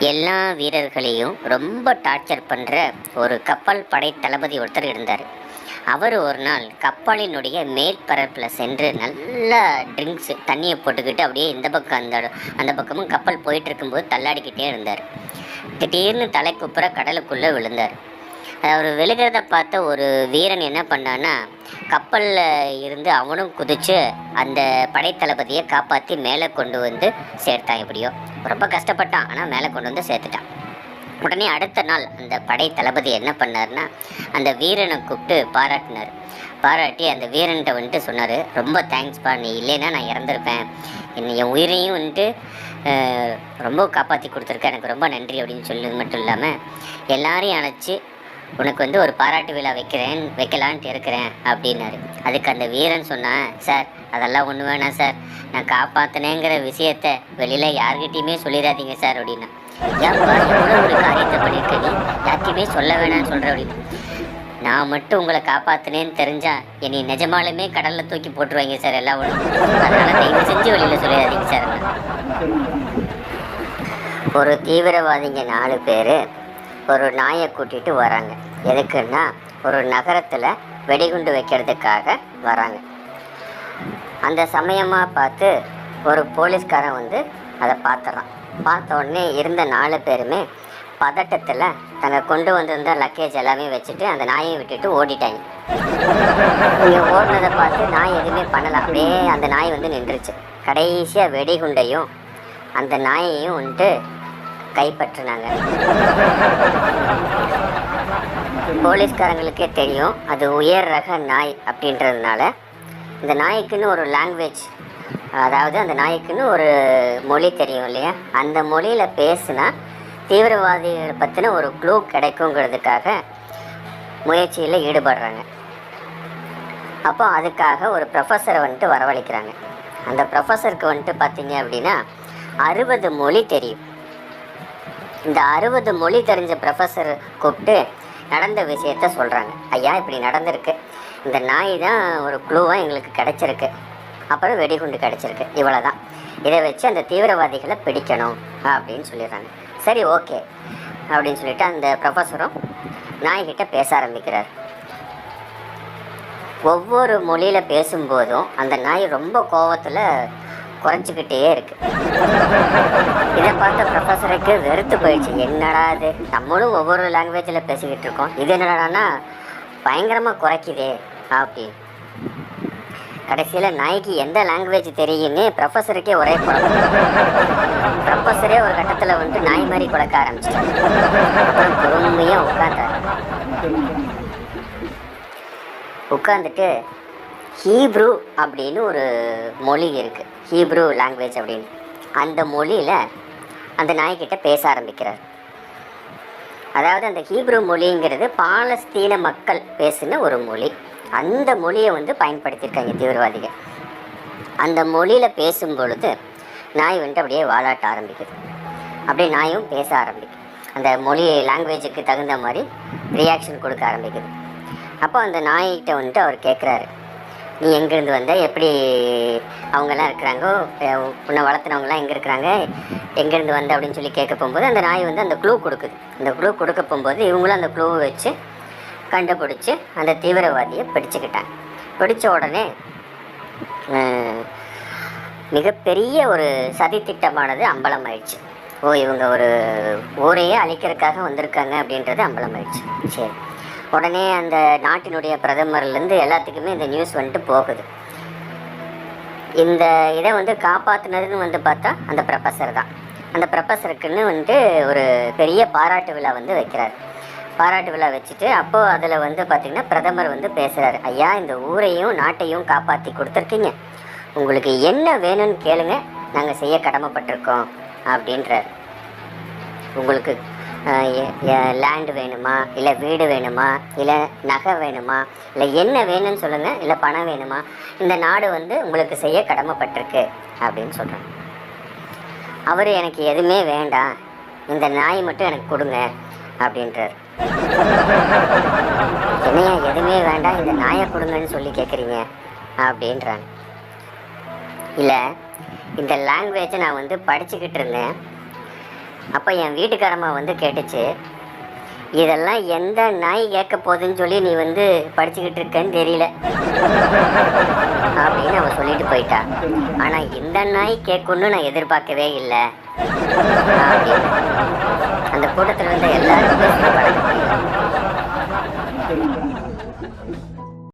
எல்லா வீரர்களையும் ரொம்ப டார்ச்சர் பண்ணுற ஒரு கப்பல் படை தளபதி ஒருத்தர் இருந்தார். அவர் ஒரு நாள் கப்பலினுடைய மேற்பரப்பில் சென்று நல்லா ட்ரிங்க்ஸு தண்ணியை போட்டுக்கிட்டு அப்படியே இந்த பக்கம் அந்த பக்கமும் கப்பல் போயிட்டு இருக்கும்போது தள்ளாடிக்கிட்டே இருந்தார். திடீர்னு தலைக்குப்புற கடலுக்குள்ளே விழுந்தார். அவர் விழுகிறத பார்த்த ஒரு வீரன் என்ன பண்ணான்னா, கப்பலில் இருந்து அவனும் குதித்து அந்த படைத்தளபதியை காப்பாற்றி மேலே கொண்டு வந்து சேர்த்தான். எப்படியோ ரொம்ப கஷ்டப்பட்டான், ஆனால் மேலே கொண்டு வந்து சேர்த்துட்டான். உடனே அடுத்த நாள் அந்த படை தளபதி என்ன பண்ணார்னா, அந்த வீரனை கூப்பிட்டு பாராட்டி அந்த வீரன்கிட்ட வந்துட்டு சொன்னார், ரொம்ப தேங்க்ஸ்ப்பா, நீ இல்லைன்னா நான் இறந்துருப்பேன், என் உயிரையும் வந்துட்டு ரொம்ப காப்பாற்றி கொடுத்துருக்கேன், எனக்கு ரொம்ப நன்றி அப்படின்னு சொல்லி மட்டும் இல்லாமல் எல்லாரையும் அழைச்சி உனக்கு வந்து ஒரு பாராட்டு விழா வைக்கலான்ட்டு இருக்கிறேன் அப்படின்னாரு. அதுக்கு அந்த வீரன் சொன்னான், சார் அதெல்லாம் ஒன்று வேணாம் சார், நான் காப்பாற்றினேங்கிற விஷயத்த வெளியில் யார்கிட்டையுமே சொல்லிடாதீங்க சார் அப்படின்னா. ஏன்பா எவ்வளோ ஒரு காரியத்தை பண்ணியிருக்க, நீ யார்கிட்டையுமே சொல்ல வேணாம்னு சொல்கிற அப்படின்னு. நான் மட்டும் உங்களை காப்பாற்றினேன்னு தெரிஞ்சா என்னை நிஜமாலுமே கடலில் தூக்கி போட்டுருவாங்க சார் எல்லாம் ஒன்றும், அதனால் தயவு செஞ்சு வெளியில் சொல்லிடாதீங்க சார். ஒரு தீவிரவாதிங்க 4 பேர் ஒரு நாயை கூட்டிகிட்டு வராங்க. எதுக்குன்னா, ஒரு நகரத்தில் வெடிகுண்டு வைக்கிறதுக்காக வராங்க. அந்த சமயமாக பார்த்து ஒரு போலீஸ்காரன் வந்து அதை பார்த்துறான். பார்த்த உடனே இருந்த 4 பேருமே பதட்டத்தில் தங்க கொண்டு வந்திருந்த லக்கேஜ் எல்லாமே வச்சுட்டு அந்த நாயை விட்டுட்டு ஓடிட்டாங்க. இங்கே ஓடினதை பார்த்து நாய் எதுவுமே பண்ணலை, அப்படியே அந்த நாய் வந்து நின்றுச்சு. கடைசியாக வெடிகுண்டையும் அந்த நாயையும் வந்துட்டு கைப்பற்றினாங்க. போலீஸ்காரங்களுக்கே தெரியும் அது உயர் ரக நாய் அப்படின்றதுனால இந்த நாய்க்குன்னு ஒரு லாங்குவேஜ், அதாவது அந்த நாய்க்குன்னு ஒரு மொழி தெரியும் இல்லையா, அந்த மொழியில் பேசுனா தீவிரவாதிகளை பற்றின ஒரு க்ளூ கிடைக்குங்கிறதுக்காக முயற்சியில் ஈடுபடுறாங்க. அப்போ அதுக்காக ஒரு ப்ரொஃபஸரை வந்துட்டு வரவழைக்கிறாங்க. அந்த ப்ரொஃபஸருக்கு வந்துட்டு பார்த்தீங்க அப்படின்னா 60 மொழி தெரியும். இந்த 60 மொழி தெரிஞ்ச ப்ரொஃபஸர் கூப்பிட்டு நடந்த விஷயத்த சொல்கிறாங்க. ஐயா, இப்படி நடந்திருக்கு, இந்த நாய் தான் ஒரு க்ளூவாக எங்களுக்கு கிடச்சிருக்கு, அப்புறம் வெடிகுண்டு கிடச்சிருக்கு, இவ்வளோ தான், இதை வச்சு அந்த தீவிரவாதிகளை பிடிக்கணும் அப்படின்னு சொல்லிடுறாங்க. சரி, ஓகே அப்படின்னு சொல்லிட்டு அந்த ப்ரொஃபஸரும் நாய்கிட்ட பேச ஆரம்பிக்கிறார். ஒவ்வொரு மொழியில் பேசும்போதும் அந்த நாய் ரொம்ப கோபத்தில் குறைச்சிக்கிட்டே இருக்கு. இதை பார்த்த ப்ரொஃபஸருக்கு வெறுத்து போயிடுச்சு. என்னடா இது, நம்மளும் ஒவ்வொரு லாங்குவேஜில் பேசிக்கிட்டு இருக்கோம், இது என்னடானா பயங்கரமாக குறைக்குதே அப்படின்னு. கடைசியில் நாய்க்கு எந்த லாங்குவேஜ் தெரியுன்னு ப்ரொஃபஸருக்கே ஒரே குழப்பம். ப்ரொஃபஸரே ஒரு கட்டத்தில் வந்துட்டு நாய் மாதிரி குழக்க ஆரம்பிச்சிட்டாரு. அப்புறம் பொறுமையாக உட்காந்துட்டு ஹீப்ரூ அப்படின்னு ஒரு மொழி இருக்குது, ஹீப்ரூ லாங்குவேஜ் அப்படின்னு, அந்த மொழியில் அந்த நாய்கிட்ட பேச ஆரம்பிக்கிறார். அதாவது அந்த ஹீப்ரூ மொழிங்கிறது பாலஸ்தீன மக்கள் பேசின ஒரு மொழி. அந்த மொழியை வந்து பயன்படுத்தியிருக்காங்க தீவிரவாதிகள். அந்த மொழியில் பேசும் பொழுது நாய் வந்துட்டு அப்படியே வாலாட்ட ஆரம்பிக்குது. அப்படியே நாயும் பேச ஆரம்பிக்குது. அந்த மொழி லாங்குவேஜுக்கு தகுந்த மாதிரி ரியாக்ஷன் கொடுக்க ஆரம்பிக்குது. அப்போ அந்த நாய்கிட்ட வந்துட்டு அவர் கேட்குறாரு, நீ எங்கேருந்து வந்த, எப்படி அவங்கெல்லாம் இருக்கிறாங்கோ, உன்னை வளர்த்துனவங்களாம் எங்கே இருக்கிறாங்க, எங்கேருந்து வந்த அப்படின்னு சொல்லி கேட்க போகும்போது அந்த நாய் வந்து அந்த க்ளூ கொடுக்குது. அந்த க்ளூ கொடுக்க போகும்போது இவங்களும் அந்த க்ளூவை வச்சு கண்டுபிடிச்சி அந்த தீவிரவாதியை பிடிச்சிக்கிட்டாங்க. பிடிச்ச உடனே மிகப்பெரிய ஒரு சதித்திட்டமானது அம்பலமாயிடுச்சு. இவங்க ஒரு ஊரையே அழிக்கிறதுக்காக வந்திருக்காங்க அப்படின்றது அம்பலமாயிடுச்சு. சரி, உடனே அந்த நாட்டினுடைய பிரதமர்லேருந்து எல்லாத்துக்குமே இந்த நியூஸ் வந்துட்டு போகுது. இந்த இதை வந்து காப்பாற்றினதுன்னு வந்து பார்த்தா அந்த ப்ரொஃபஸர் தான். அந்த ப்ரொஃபஸருக்குன்னு வந்துட்டு ஒரு பெரிய பாராட்டு விழா வந்து வைக்கிறார். பாராட்டு விழா வச்சுட்டு அப்போது அதில் வந்து பார்த்திங்கன்னா பிரதமர் வந்து பேசுகிறார். ஐயா, இந்த ஊரையும் நாட்டையும் காப்பாற்றி கொடுத்துருக்கீங்க, உங்களுக்கு என்ன வேணும்னு கேளுங்க, நாங்கள் செய்ய கடமைப்பட்டிருக்கோம் அப்படின்றார். உங்களுக்கு லேண்டு வேணுமா, இல்லை வீடு வேணுமா, இல்லை நகை வேணுமா, இல்லை என்ன வேணும்னு சொல்லுங்கள், இல்லை பணம் வேணுமா, இந்த நாடு வந்து உங்களுக்கு செய்ய கடமைப்பட்டிருக்கு அப்படின்னு சொல்கிறாங்க. அவர் எனக்கு எதுவுமே வேண்டாம், இந்த நாய் மட்டும் எனக்கு கொடுங்க அப்படின்றார். என்னையா எதுவுமே வேண்டாம், இந்த நாயை கொடுங்கன்னு சொல்லி கேட்குறீங்க அப்படின்றாங்க. இல்லை, இந்த லாங்குவேஜை நான் வந்து படிச்சுக்கிட்டு இருந்தேன், அப்போ என் வீட்டுக்காரம்மா வந்து கேட்டுச்சு, இதெல்லாம் எந்த நாய் கேட்க போகுதுன்னு சொல்லி நீ வந்து படிச்சுக்கிட்டு இருக்கேன்னு தெரியல அப்படின்னு அவன் சொல்லிட்டு போயிட்டா. ஆனால் இந்த நாய் கேட்கணும்னு நான் எதிர்பார்க்கவே இல்லை அப்படின்னு.